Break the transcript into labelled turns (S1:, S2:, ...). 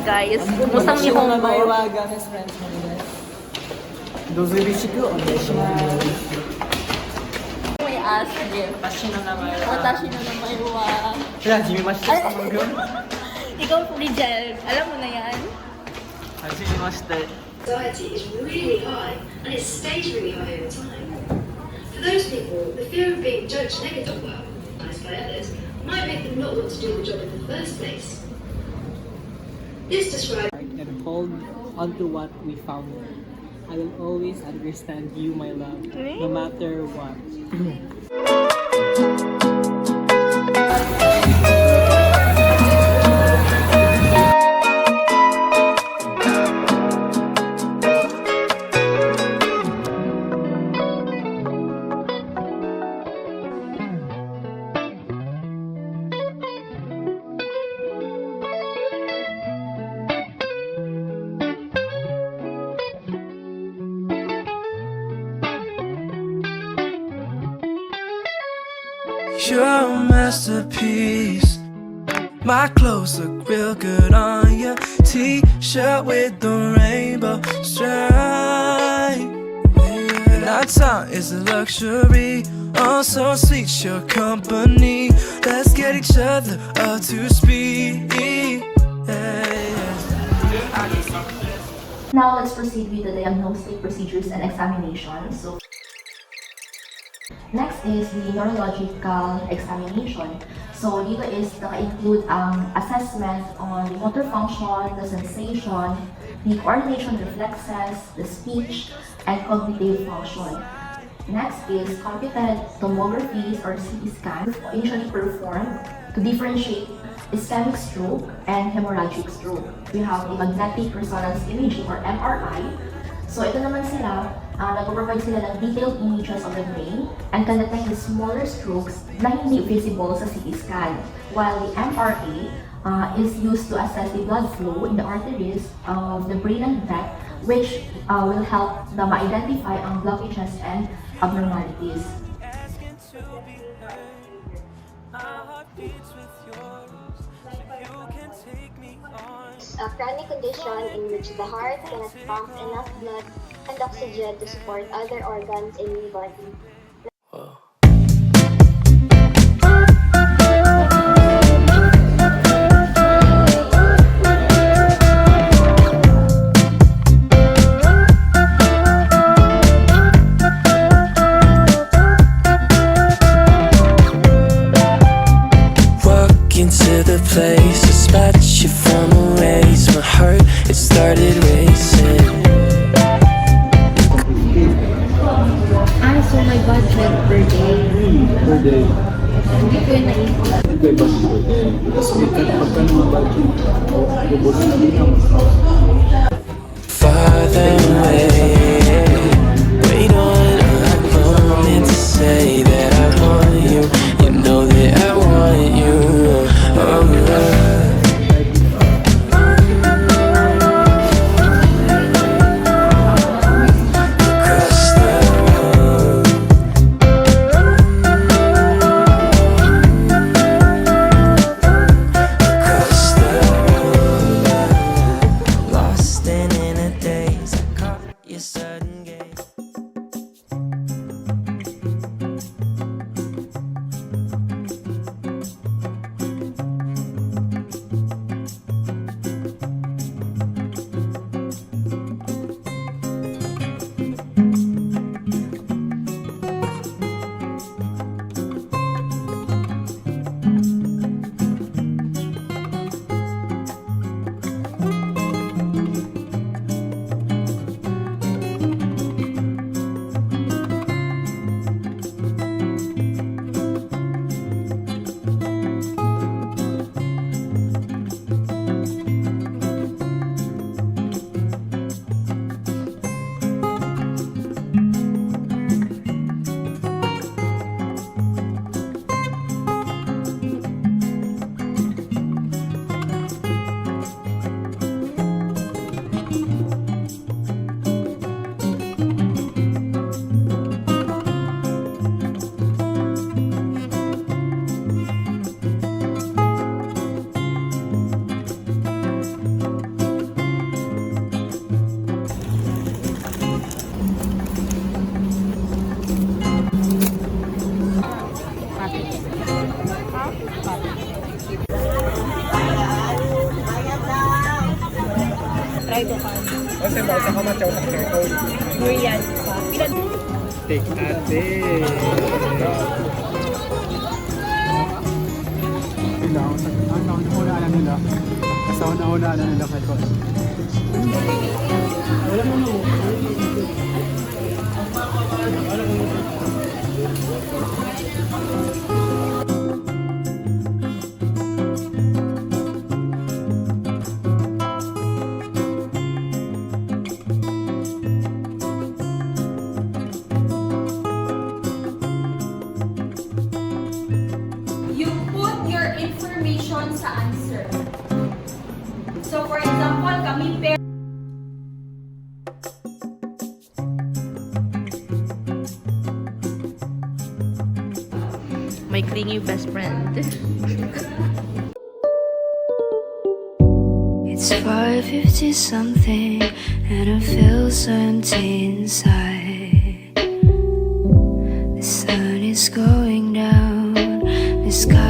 S1: guys. Musang Nihongo. May ask gift. Watashi no namae wa. Ikaw, Rigel. Alam mo na yan?
S2: Anxiety is really high and it stays really high over time. For those people, the fear of being judged negatively by others might make them not want to do the job in the first place. This describes
S3: and hold onto what we found. I will always understand you, my love, no matter what.
S4: You're a masterpiece. My clothes look real good on your t-shirt with the rainbow stripe. And our time is a luxury. Oh, so sweet your company. Let's get each other up to speed.
S5: Now let's proceed with the diagnostic procedures and examinations. So next is the neurological examination. So dito is naka-include ang assessment on the motor function, the sensation, the coordination reflexes, the speech, and cognitive function. Next is computed tomographies or CT scans, initially performed to differentiate ischemic stroke and hemorrhagic stroke. We have the magnetic resonance imaging or MRI. So ito naman sila, nag-provide sila ng detailed images of the brain and can detect the smaller strokes na hindi visible sa CT scan. While the MRA is used to assess the blood flow in the arteries of the brain and neck, which will help na ma-identify ang blockages and abnormalities.
S6: A chronic condition in which the heart cannot pump enough blood and oxygen to support other organs in the body.
S4: Walk into the place, dispatch you from a race. My heart, it started racing.
S5: So my budget per day.
S3: Per day.
S5: Hindi ko yun naikot.
S3: May budget. Tapos pagka naman budget, lubos na din ang
S4: Farther away, wait on a moment to say that I want you. You know that I want you. Lost in a daze, I caught you.
S3: sa how much ako sa share code.
S1: Durian. Pilan.
S3: Take ate.
S7: Nila, ang nauna nila. Kasi nauna nila kay Coach.
S3: Wala mo no.
S8: You put your information sa answer. So for example, kami
S1: My clingy best friend.
S9: It's 5:50 something and I feel so empty inside. The sun is going down, the sky